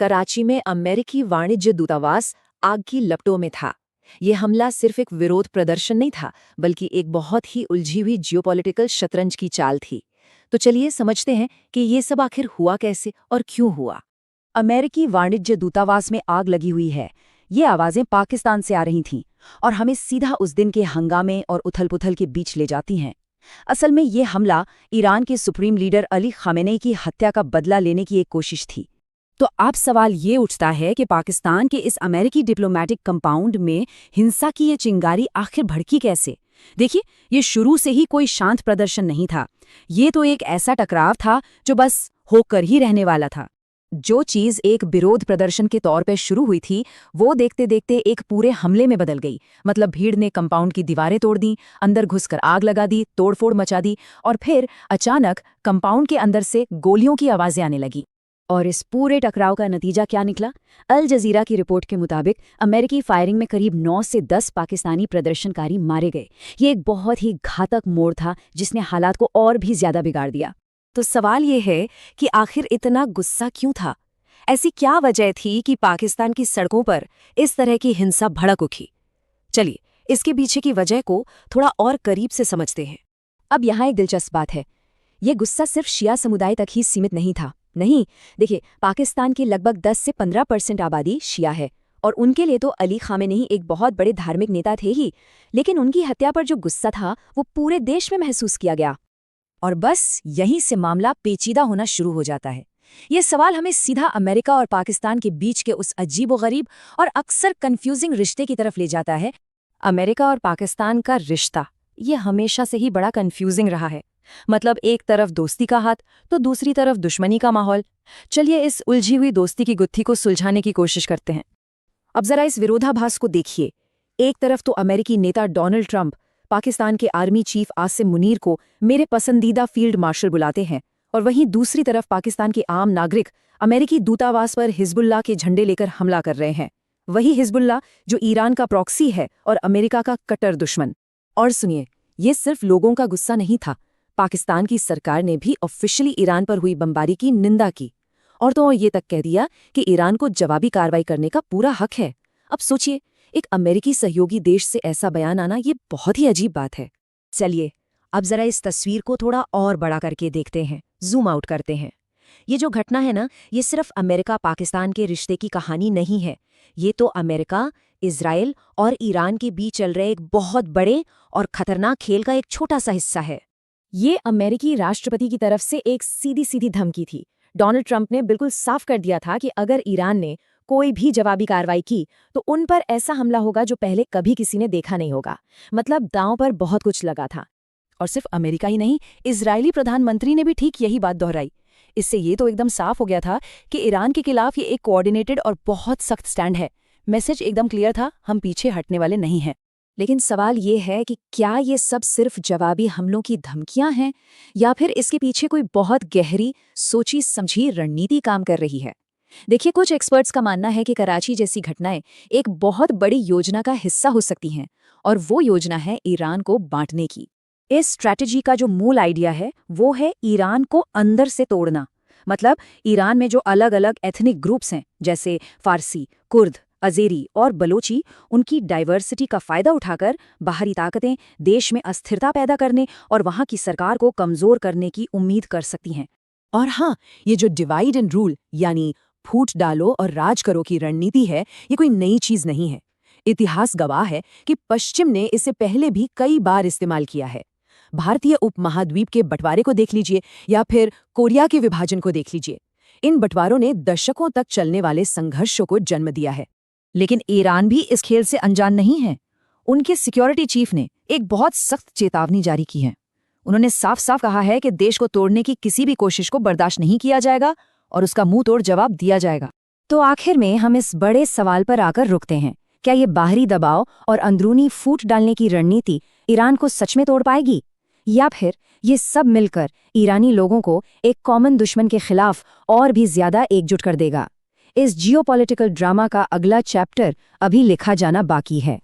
कराची में अमेरिकी वाणिज्य दूतावास आग की लपटों में था। ये हमला सिर्फ एक विरोध प्रदर्शन नहीं था, बल्कि एक बहुत ही उलझी हुई जियोपॉलिटिकल शतरंज की चाल थी। तो चलिए समझते हैं कि ये सब आखिर हुआ कैसे और क्यों हुआ। अमेरिकी वाणिज्य दूतावास में आग लगी हुई है। ये आवाजें पाकिस्तान से आ रही थीं और हमें सीधा उस दिन के हंगामे और उथल-पुथल के बीच ले जाती हैं। असल में ये हमला ईरान के सुप्रीम लीडर अली खामेनेई की हत्या का बदला लेने की एक कोशिश थी। तो अब सवाल ये उठता है कि पाकिस्तान के इस अमेरिकी डिप्लोमेटिक कंपाउंड में हिंसा की ये चिंगारी आखिर भड़की कैसे? देखिए, ये शुरू से ही कोई शांत प्रदर्शन नहीं था। ये तो एक ऐसा टकराव था जो बस होकर ही रहने वाला था। जो चीज़ एक विरोध प्रदर्शन के तौर पर शुरू हुई थी, वो देखते देखते एक पूरे हमले में बदल गई। मतलब भीड़ ने कंपाउंड की दीवारें तोड़ दी, अंदर घुसकर आग लगा दी, तोड़फोड़ मचा दी और फिर अचानक कंपाउंड के अंदर से गोलियों की आवाज़ें आने लगी। और इस पूरे टकराव का नतीजा क्या निकला? अल जजीरा की रिपोर्ट के मुताबिक अमेरिकी फायरिंग में करीब 9 से 10 पाकिस्तानी प्रदर्शनकारी मारे गए। ये एक बहुत ही घातक मोड़ था जिसने हालात को और भी ज्यादा बिगाड़ दिया। तो सवाल ये है कि आखिर इतना गुस्सा क्यों था? ऐसी क्या वजह थी कि पाकिस्तान की सड़कों पर इस तरह की हिंसा भड़क उठी? चलिए, इसके पीछे की वजह को थोड़ा और करीब से समझते हैं। अब यहाँ एक दिलचस्प बात है, ये गुस्सा सिर्फ शिया समुदाय तक ही सीमित नहीं था। नहीं, देखिए, पाकिस्तान की लगभग 10 से 15% आबादी शिया है और उनके लिए तो अली खामेनेई एक बहुत बड़े धार्मिक नेता थे ही, लेकिन उनकी हत्या पर जो गुस्सा था वो पूरे देश में महसूस किया गया। और बस यहीं से मामला पेचीदा होना शुरू हो जाता है। ये सवाल हमें सीधा अमेरिका और पाकिस्तान के बीच के उस अजीबोगरीब और अक्सर कंफ्यूजिंग रिश्ते की तरफ ले जाता है। अमेरिका और पाकिस्तान का रिश्ता ये हमेशा से ही बड़ा कंफ्यूजिंग रहा है। मतलब एक तरफ दोस्ती का हाथ तो दूसरी तरफ दुश्मनी का माहौल। चलिए इस उलझी हुई दोस्ती की गुत्थी को सुलझाने की कोशिश करते हैं। अब जरा इस विरोधाभास को देखिए। एक तरफ तो अमेरिकी नेता डोनाल्ड ट्रंप पाकिस्तान के आर्मी चीफ आसिम मुनीर को मेरे पसंदीदा फील्ड मार्शल बुलाते हैं, और वहीं दूसरी तरफ पाकिस्तान के आम नागरिक अमेरिकी दूतावास पर हिजबुल्लाह के झंडे लेकर हमला कर रहे हैं। वही हिजबुल्लाह जो ईरान का प्रॉक्सी है और अमेरिका का कट्टर दुश्मन। और सुनिए, ये सिर्फ लोगों का गुस्सा नहीं था। पाकिस्तान की सरकार ने भी ऑफिशियली ईरान पर हुई बमबारी की निंदा की और तो ये तक कह दिया कि ईरान को जवाबी कार्रवाई करने का पूरा हक है। अब सोचिए, एक अमेरिकी सहयोगी देश से ऐसा बयान आना ये बहुत ही अजीब बात है। चलिए अब जरा इस तस्वीर को थोड़ा और बड़ा करके देखते हैं, जूम आउट करते हैं। ये जो घटना है ना, ये सिर्फ अमेरिका पाकिस्तान के रिश्ते की कहानी नहीं है। ये तो अमेरिका, इजराइल और ईरान के बीच चल रहे एक बहुत बड़े और खतरनाक खेल का एक छोटा सा हिस्सा है। ये अमेरिकी राष्ट्रपति की तरफ से एक सीधी सीधी धमकी थी। डोनाल्ड ट्रंप ने बिल्कुल साफ कर दिया था कि अगर ईरान ने कोई भी जवाबी कार्रवाई की तो उन पर ऐसा हमला होगा जो पहले कभी किसी ने देखा नहीं होगा। मतलब दांव पर बहुत कुछ लगा था। और सिर्फ अमेरिका ही नहीं, इजरायली प्रधानमंत्री ने भी ठीक यही बात दोहराई। इससे ये तो एकदम साफ हो गया था कि ईरान के खिलाफ ये एक कोऑर्डिनेटेड और बहुत सख्त स्टैंड है। मैसेज एकदम क्लियर था, हम पीछे हटने वाले नहीं हैं। लेकिन सवाल ये है कि क्या ये सब सिर्फ जवाबी हमलों की धमकियां हैं या फिर इसके पीछे कोई बहुत गहरी सोची समझी रणनीति काम कर रही है? देखिए, कुछ एक्सपर्ट्स का मानना है कि कराची जैसी घटनाएं एक बहुत बड़ी योजना का हिस्सा हो सकती हैं, और वो योजना है ईरान को बांटने की। इस स्ट्रैटेजी का जो मूल आइडिया है वो है ईरान को अंदर से तोड़ना। मतलब ईरान में जो अलग अलग एथनिक ग्रुप्स हैं, जैसे फारसी, कुर्द, अजेरी और बलोची, उनकी डाइवर्सिटी का फायदा उठाकर बाहरी ताकतें देश में अस्थिरता पैदा करने और वहां की सरकार को कमजोर करने की उम्मीद कर सकती हैं। और हाँ, ये जो डिवाइड एंड रूल यानी फूट डालो और राज करो की रणनीति है, ये कोई नई चीज नहीं है। इतिहास गवाह है कि पश्चिम ने इसे पहले भी कई बार इस्तेमाल किया है। भारतीय उपमहाद्वीप के बंटवारे को देख लीजिए या फिर कोरिया के विभाजन को देख लीजिए। इन बंटवारों ने दशकों तक चलने वाले संघर्षों को जन्म दिया है। लेकिन ईरान भी इस खेल से अनजान नहीं है। उनके सिक्योरिटी चीफ ने एक बहुत सख्त चेतावनी जारी की है। उन्होंने साफ साफ कहा है कि देश को तोड़ने की किसी भी कोशिश को बर्दाश्त नहीं किया जाएगा और उसका मुंह तोड़ जवाब दिया जाएगा। तो आखिर में हम इस बड़े सवाल पर आकर रुकते हैं, क्या ये बाहरी दबाव और अंदरूनी फूट डालने की रणनीति ईरान को सच में तोड़ पाएगी, या फिर ये सब मिलकर ईरानी लोगों को एक कॉमन दुश्मन के खिलाफ और भी ज्यादा एकजुट कर देगा? इस जियोपॉलिटिकल ड्रामा का अगला चैप्टर अभी लिखा जाना बाकी है।